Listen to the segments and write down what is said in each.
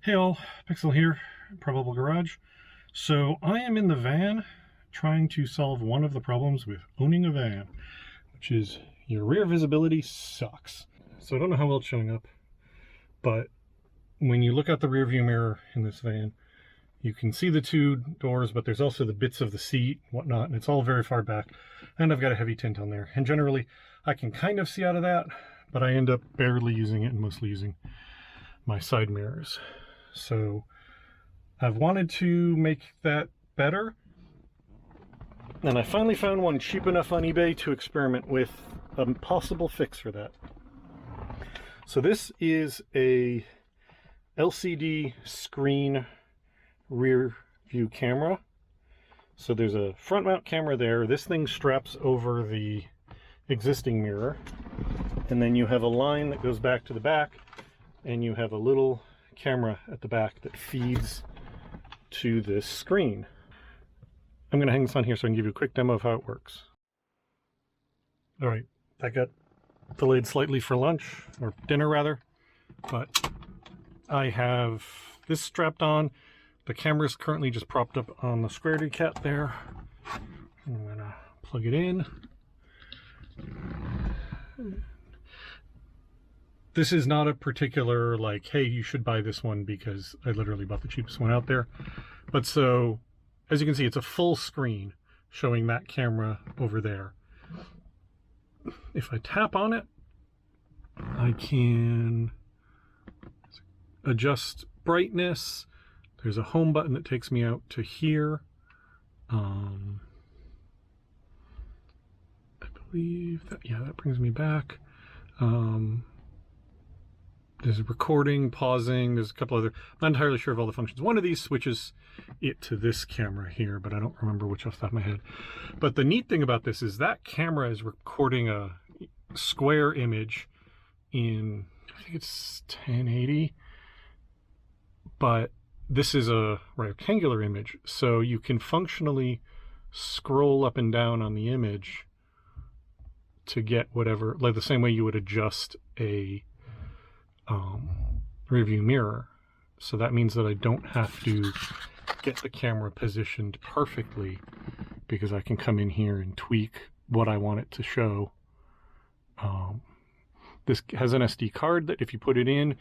Hey all, Pixel here, Probable Garage. So I am in the van trying to solve one of the problems with owning a van, which is your rear visibility sucks. So I don't know how well it's showing up, but when you look out the rear view mirror in this van, you can see the two doors, but there's also the bits of the seat and whatnot, and it's all very far back. And I've got a heavy tint on there. And generally, I can kind of see out of that, but I end up barely using it and mostly using my side mirrors. So I've wanted to make that better, and I finally found one cheap enough on eBay to experiment with a possible fix for that. So this is a LCD screen rear view camera. So there's a front mount camera there. This thing straps over the existing mirror, and then you have a line that goes back to the back, and you have a little camera at the back that feeds to this screen. I'm going to hang this on here so I can give you a quick demo of how it works. All right, that got delayed slightly for lunch, or dinner rather, but I have this strapped on. The camera is currently just propped up on the squaredy cat there. I'm going to plug it in. This is not a particular, like, hey, you should buy this one because I literally bought the cheapest one out there. But so, as you can see, it's a full screen showing that camera over there. If I tap on it, I can adjust brightness. There's a home button that takes me out to here. I believe that, yeah, that brings me back. There's recording, pausing, there's a couple other, I'm not entirely sure of all the functions. One of these switches it to this camera here, but I don't remember which off the top of my head. But the neat thing about this is that camera is recording a square image in, I think it's 1080, but this is a rectangular image, so you can functionally scroll up and down on the image to get whatever, like the same way you would adjust a rear view mirror. So that means that I don't have to get the camera positioned perfectly, because I can come in here and tweak what I want it to show. This has an SD card that if you put it in,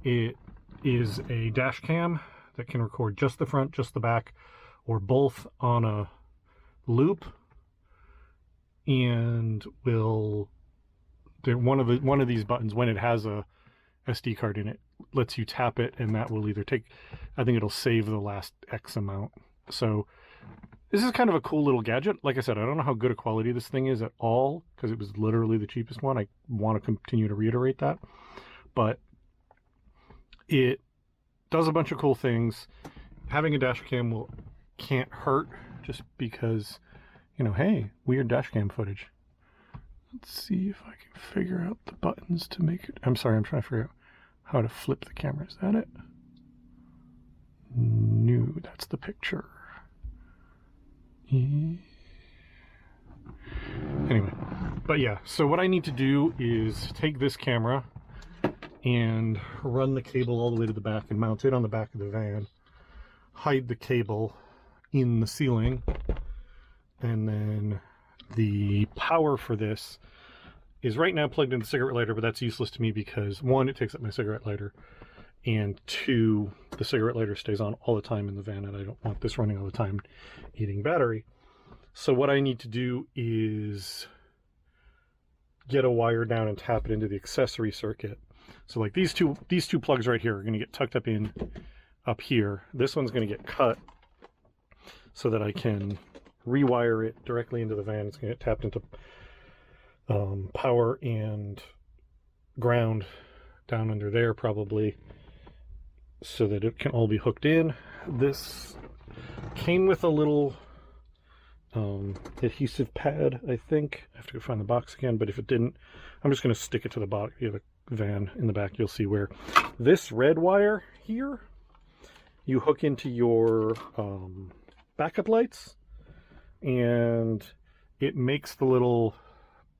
it is a dash cam that can record just the front, just the back, or both on a loop, and will, one of these buttons, when it has a SD card in it, lets you tap it, and that will either take, I think it'll save the last X amount. So this is kind of a cool little gadget. Like I said, I don't know how good a quality this thing is at all, because it was literally the cheapest one. I want to continue to reiterate that, but it does a bunch of cool things. Having a dash cam can't hurt, just because, you know, hey, weird dash cam footage. Let's see if I can figure out the buttons to make it. I'm sorry, I'm trying to figure out how to flip the camera. Is that it? No, that's the picture. Anyway, but yeah, so what I need to do is take this camera and run the cable all the way to the back and mount it on the back of the van, hide the cable in the ceiling, and then the power for this is right now plugged into the cigarette lighter, but that's useless to me because, one, it takes up my cigarette lighter, and two, the cigarette lighter stays on all the time in the van, and I don't want this running all the time eating battery. So what I need to do is get a wire down and tap it into the accessory circuit. So like these two plugs right here are going to get tucked up here. This one's going to get cut so that I can rewire it directly into the van. It's going to get tapped into power and ground down under there probably, so that it can all be hooked in. This came with a little adhesive pad, I think. I have to go find the box again, but if it didn't, I'm just going to stick it to the bottom of the van in the back. You'll see where this red wire here, you hook into your backup lights, and it makes the little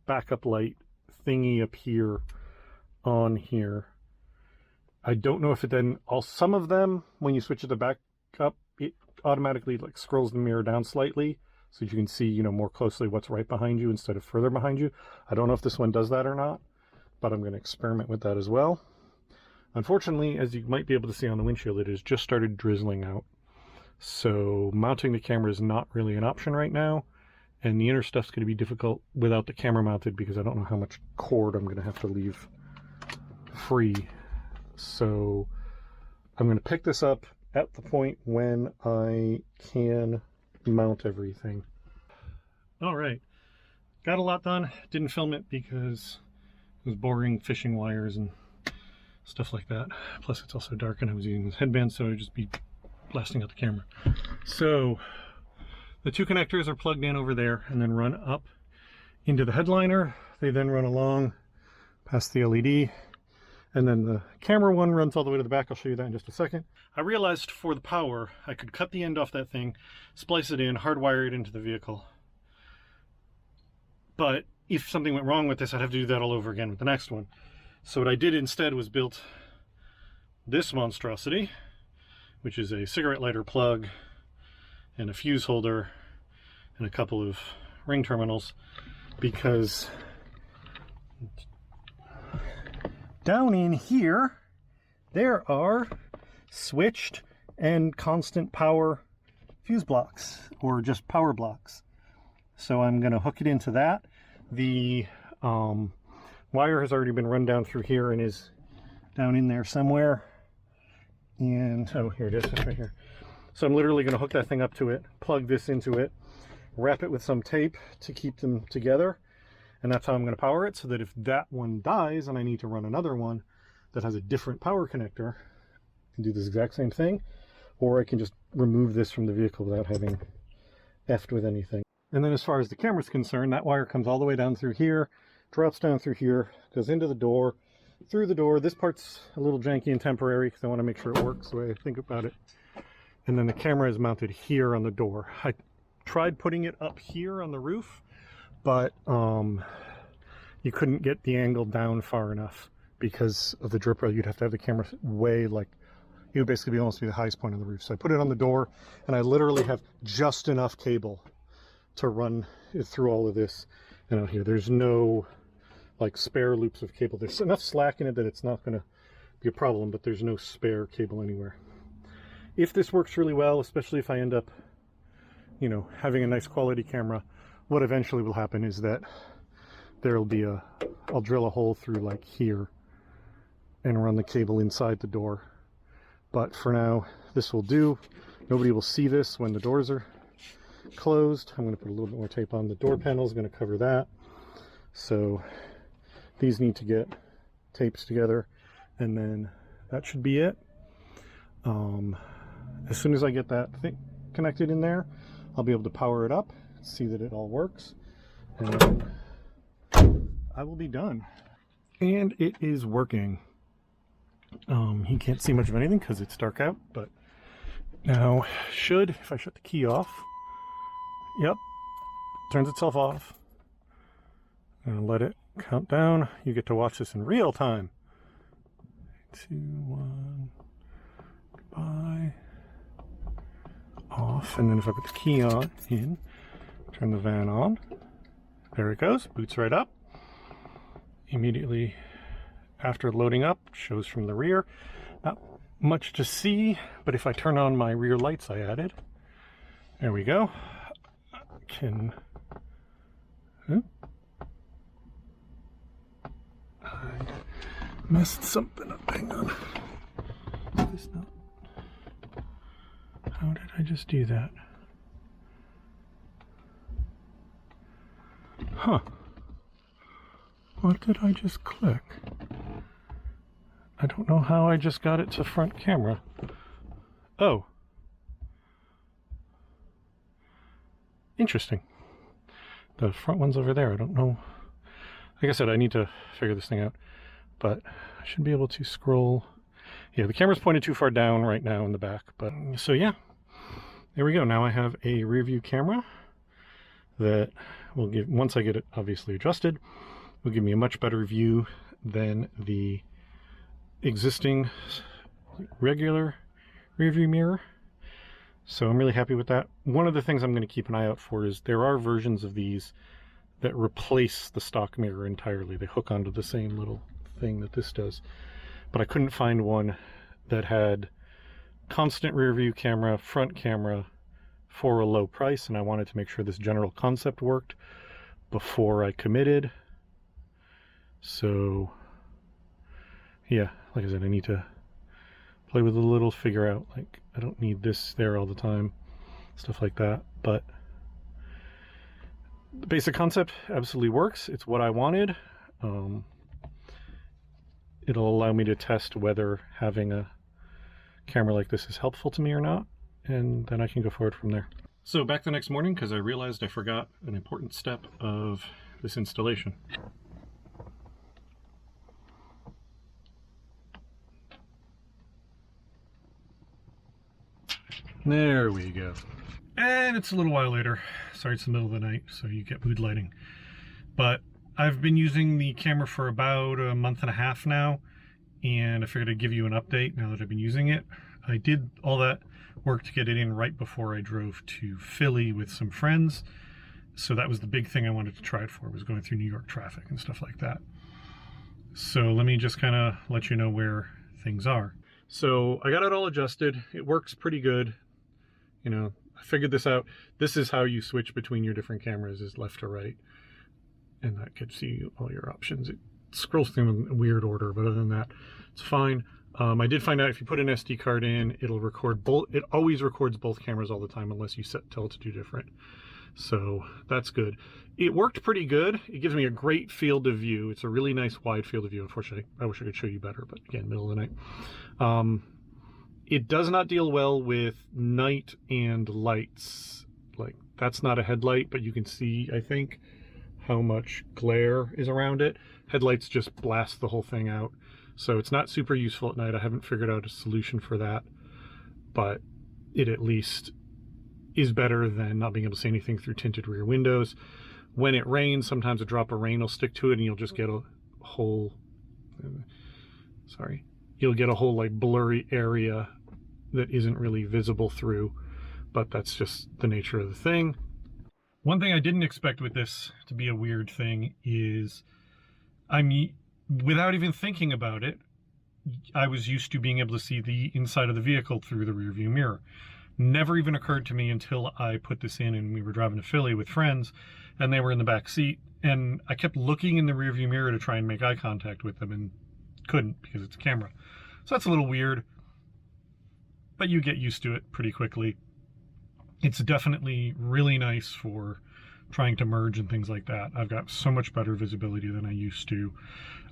backup light thingy appear on here I don't know if it then, some of them, when you switch it to back up, it automatically like scrolls the mirror down slightly so that you can see, you know, more closely what's right behind you instead of further behind you. I don't know if this one does that or not, but I'm going to experiment with that as well. Unfortunately, as you might be able to see on the windshield, it has just started drizzling out. So mounting the camera is not really an option right now. And the inner stuff's going to be difficult without the camera mounted because I don't know how much cord I'm going to have to leave free. So I'm going to pick this up at the point when I can mount everything. All right, got a lot done. Didn't film it because it was boring fishing wires and stuff like that. Plus it's also dark and I was using this headband, so I'd just be blasting out the camera. So the two connectors are plugged in over there and then run up into the headliner. They then run along past the LED. And then the camera one runs all the way to the back. I'll show you that in just a second. I realized for the power, I could cut the end off that thing, splice it in, hardwire it into the vehicle. But if something went wrong with this, I'd have to do that all over again with the next one. So what I did instead was built this monstrosity, which is a cigarette lighter plug and a fuse holder and a couple of ring terminals, because down in here there are switched and constant power fuse blocks, or just power blocks. So I'm going to hook it into that. The wire has already been run down through here and is down in there somewhere. And oh, here it is, it's right here. So I'm literally going to hook that thing up to it, plug this into it, wrap it with some tape to keep them together, and that's how I'm going to power it, so that if that one dies and I need to run another one that has a different power connector, I can do this exact same thing, or I can just remove this from the vehicle without having effed with anything. And then as far as the camera's concerned, that wire comes all the way down through here, drops down through here, goes into the door, through the door. This part's a little janky and temporary because I want to make sure it works the way I think about it. And then the camera is mounted here on the door. I tried putting it up here on the roof, but you couldn't get the angle down far enough because of the drip rail. You'd have to have the camera way, like, it would basically be almost be the highest point on the roof. So I put it on the door, and I literally have just enough cable to run it through all of this. And out here, there's no like spare loops of cable. There's enough slack in it that it's not going to be a problem, but there's no spare cable anywhere. If this works really well, especially if I end up, you know, having a nice quality camera, what eventually will happen is that there'll be I'll drill a hole through like here and run the cable inside the door. But for now, this will do. Nobody will see this when the doors are closed. I'm going to put a little bit more tape on. The door panel is going to cover that. So these need to get taped together, and then that should be it. As soon as I get that thing connected in there, I'll be able to power it up, see that it all works, and then I will be done. And it is working. You can't see much of anything because it's dark out, but now if I shut the key off, yep, turns itself off. And let it count down. You get to watch this in real time. 2, 1, goodbye. Off, and then if I put the key in, turn the van on. There it goes, boots right up. Immediately after loading up, shows from the rear. Not much to see, but if I turn on my rear lights I added, there we go. I can. I messed something up. Hang on. Is this not? How did I just do that? Huh. What did I just click? I don't know how I just got it to front camera. Oh. Interesting. The front one's over there. I don't know. Like I said, I need to figure this thing out. But I should be able to scroll. Yeah, the camera's pointed too far down right now in the back. But so yeah, there we go. Now I have a rear view camera that will give, once I get it obviously adjusted, will give me a much better view than the existing regular rear view mirror. So I'm really happy with that. One of the things I'm going to keep an eye out for is there are versions of these that replace the stock mirror entirely. They hook onto the same little thing that this does. But I couldn't find one that had constant rear view camera, front camera for a low price, and I wanted to make sure this general concept worked before I committed. So yeah, like I said, I need to play with it a little, figure out, like, I don't need this there all the time, stuff like that. But the basic concept absolutely works. It's what I wanted. It'll allow me to test whether having a camera like this is helpful to me or not, and then I can go forward from there. So back the next morning, because I realized I forgot an important step of this installation. There we go. And it's a little while later. Sorry, it's the middle of the night, so you get mood lighting. But I've been using the camera for about a month and a half now, and I figured I'd give you an update now that I've been using it. I did all that work to get it in right before I drove to Philly with some friends. So that was the big thing I wanted to try it for, was going through New York traffic and stuff like that. So let me just kind of let you know where things are. So I got it all adjusted. It works pretty good. You know, I figured this out. This is how you switch between your different cameras, is left to right. And that gives you all your options. It scrolls through in a weird order, but other than that, it's fine. I did find out if you put an SD card in, it'll record both. It always records both cameras all the time unless you tell it to do different. So that's good. It worked pretty good. It gives me a great field of view. It's a really nice wide field of view. Unfortunately, I wish I could show you better, but again, middle of the night. It does not deal well with night and lights. Like, that's not a headlight, but you can see, I think, how much glare is around it. Headlights just blast the whole thing out. So it's not super useful at night. I haven't figured out a solution for that, but it at least is better than not being able to see anything through tinted rear windows. When it rains, sometimes a drop of rain will stick to it and you'll just get a whole, you'll get a whole like blurry area that isn't really visible through, but that's just the nature of the thing. One thing I didn't expect with this to be a weird thing is, without even thinking about it, I was used to being able to see the inside of the vehicle through the rear view mirror. Never even occurred to me until I put this in and we were driving to Philly with friends and they were in the back seat, and I kept looking in the rear view mirror to try and make eye contact with them and couldn't because it's a camera. So that's a little weird, but you get used to it pretty quickly. It's definitely really nice for trying to merge and things like that. I've got so much better visibility than I used to.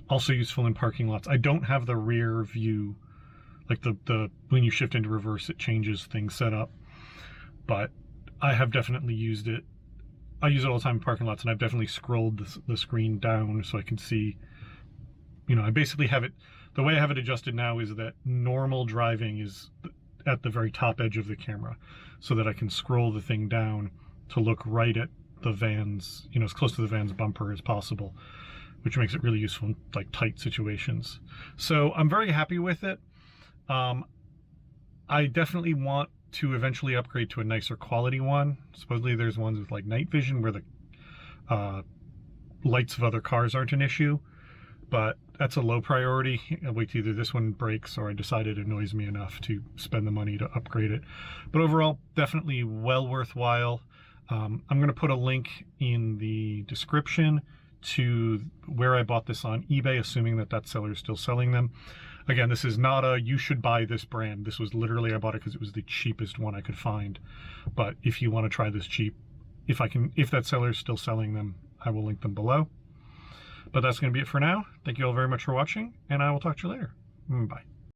Also useful in parking lots. I don't have the rear view, like the when you shift into reverse, it changes things set up, but I have definitely used it. I use it all the time in parking lots, and I've definitely scrolled the screen down so I can see, you know, I basically have it, the way I have it adjusted now is that normal driving is at the very top edge of the camera, so that I can scroll the thing down to look right at the van's, you know, as close to the van's bumper as possible, which makes it really useful in like tight situations. So I'm very happy with it. I definitely want to eventually upgrade to a nicer quality one. Supposedly there's ones with like night vision where the lights of other cars aren't an issue, but that's a low priority. I'll wait till either this one breaks or I decide it annoys me enough to spend the money to upgrade it. But overall, definitely well worthwhile. I'm going to put a link in the description to where I bought this on eBay, assuming that that seller is still selling them. Again, this is not a you should buy this brand. This was literally, I bought it because it was the cheapest one I could find. But if you want to try this cheap, if that seller is still selling them, I will link them below. But that's going to be it for now. Thank you all very much for watching, and I will talk to you later. Bye.